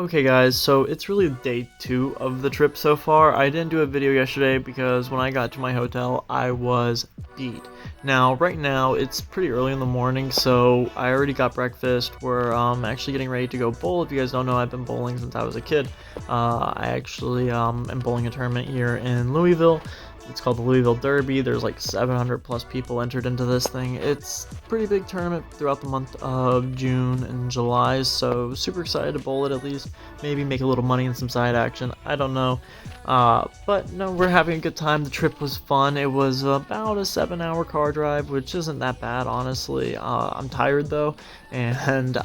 Okay guys, so it's really day 2 of the trip so far. I didn't do a video yesterday because when I got to my hotel, I was beat. Now, right now, it's pretty early in the morning, so I already got breakfast. We're actually getting ready to go bowl. If you guys don't know, I've been bowling since I was a kid. I actually am bowling a tournament here in Louisville. It's called the Louisville Derby. There's like 700 plus people entered into this thing. It's a pretty big tournament throughout the month of June and July, so super excited to bowl it at least. Maybe make a little money and some side action. I don't know. But no, we're having a good time. The trip was fun. It was about a 7-hour car drive, which isn't that bad, honestly. I'm tired though, and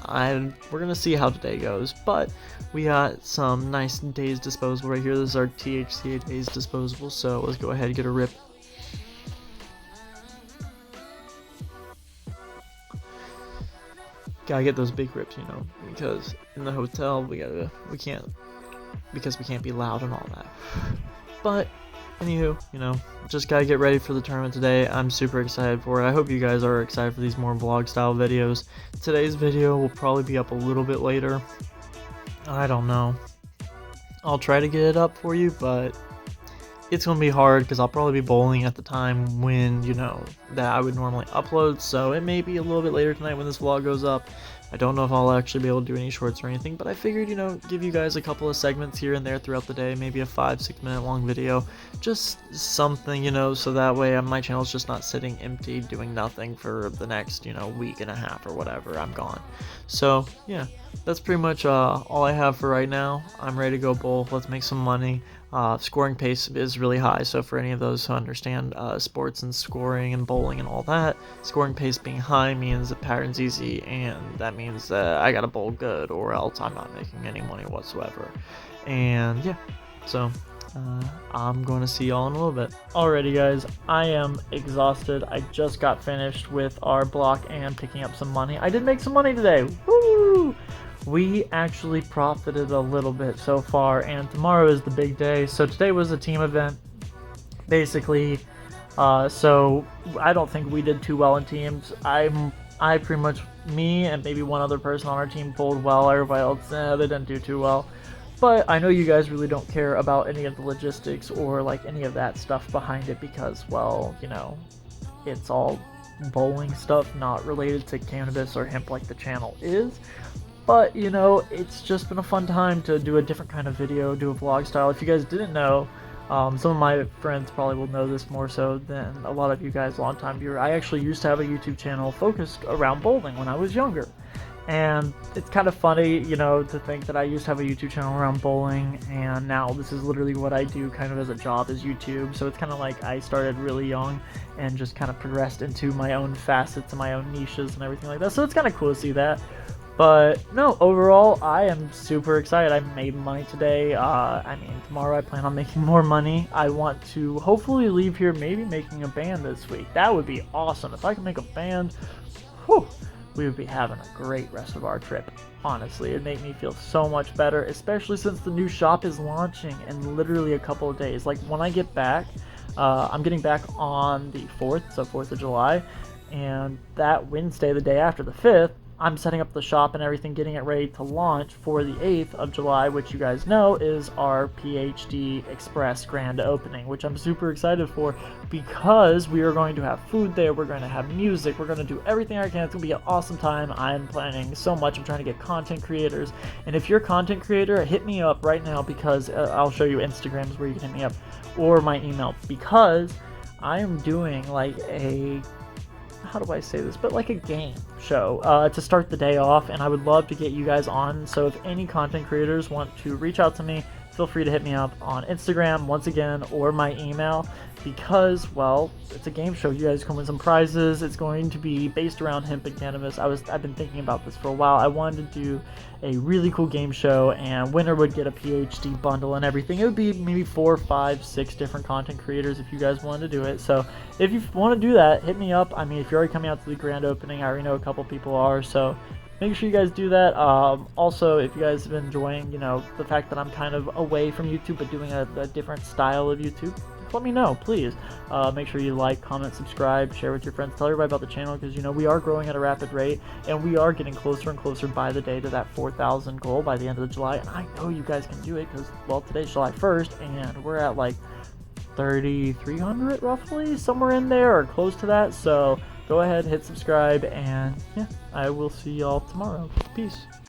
we're gonna see how today goes. But we got some nice Days Disposable right here. This is our THCA Days Disposable, so let's go ahead and get a rip. Gotta get those big rips, you know, because in the hotel we can't be loud and all that. But anywho, you know, just gotta get ready for the tournament today. I'm super excited for it. I hope you guys are excited for these more vlog style videos. Today's video will probably be up a little bit later. I don't know. I'll try to get it up for you, but it's gonna be hard because I'll probably be bowling at the time when, you know, that I would normally upload, so it may be a little bit later tonight when this vlog goes up. I don't know if I'll actually be able to do any shorts or anything, but I figured, you know, give you guys a couple of segments here and there throughout the day, maybe a 5-6 minute long video, just something, you know, so that way my channel's just not sitting empty doing nothing for the next, you know, week and a half or whatever I'm gone. So yeah, that's pretty much all I have for right now. I'm ready to go bowl. Let's make some money. Scoring pace is really high, so for any of those who understand sports and scoring and bowling and all that, scoring pace being high means the pattern's easy, and that means that I gotta bowl good or else I'm not making any money whatsoever. And yeah, so I'm going to see y'all in a little bit. Alrighty guys, I am exhausted. I just got finished with our block and picking up some money. I did make some money today. Woo! We actually profited a little bit so far, and tomorrow is the big day. So today was a team event, basically. So I don't think we did too well in teams. I pretty much, me and maybe one other person on our team bowled well. Everybody else, they didn't do too well. But I know you guys really don't care about any of the logistics or like any of that stuff behind it because, well, you know, it's all bowling stuff, not related to cannabis or hemp like the channel is. But, you know, it's just been a fun time to do a different kind of video, do a vlog style. If you guys didn't know, some of my friends probably will know this more so than a lot of you guys, long-time viewer. I actually used to have a YouTube channel focused around bowling when I was younger. And it's kind of funny, you know, to think that I used to have a YouTube channel around bowling, and now this is literally what I do kind of as a job, is YouTube. So it's kind of like I started really young and just kind of progressed into my own facets and my own niches and everything like that. So it's kind of cool to see that. But no, overall, I am super excited. I made money today. I mean, tomorrow I plan on making more money. I want to hopefully leave here maybe making a band this week. That would be awesome. If I could make a band, whew, we would be having a great rest of our trip. Honestly, it'd make me feel so much better, especially since the new shop is launching in literally a couple of days. Like when I get back, I'm getting back on the 4th, so 4th of July, and that Wednesday, the day after the 5th, I'm setting up the shop and everything, getting it ready to launch for the 8th of July, which you guys know is our PhD Express grand opening, which I'm super excited for because we are going to have food there, we're going to have music, we're going to do everything I can. It's going to be an awesome time. I'm planning so much. I'm trying to get content creators, and if you're a content creator, hit me up right now because I'll show you Instagrams where you can hit me up, or my email, because I am doing like a, how do I say this, but like a game show to start the day off, and I would love to get you guys on. So if any content creators want to reach out to me, feel free to hit me up on Instagram once again, or my email, because, well, it's a game show. You guys can win some prizes. It's going to be based around hemp and cannabis. I've been thinking about this for a while. I wanted to do a really cool game show, and winner would get a PhD bundle and everything. It would be maybe 4, 5, 6 different content creators if you guys wanted to do it. So if you want to do that, hit me up. I mean, if you're already coming out to the grand opening, I already know a couple people are, so make sure you guys do that. Also, if you guys have been enjoying, you know, the fact that I'm kind of away from YouTube but doing a different style of YouTube, let me know, please. Make sure you like, comment, subscribe, share with your friends, tell everybody about the channel, because you know we are growing at a rapid rate, and we are getting closer and closer by the day to that 4,000 goal by the end of July. And I know you guys can do it, because well, today's July 1st, and we're at like 3,300 roughly, somewhere in there or close to that. So go ahead, hit subscribe, and yeah, I will see y'all tomorrow. Peace.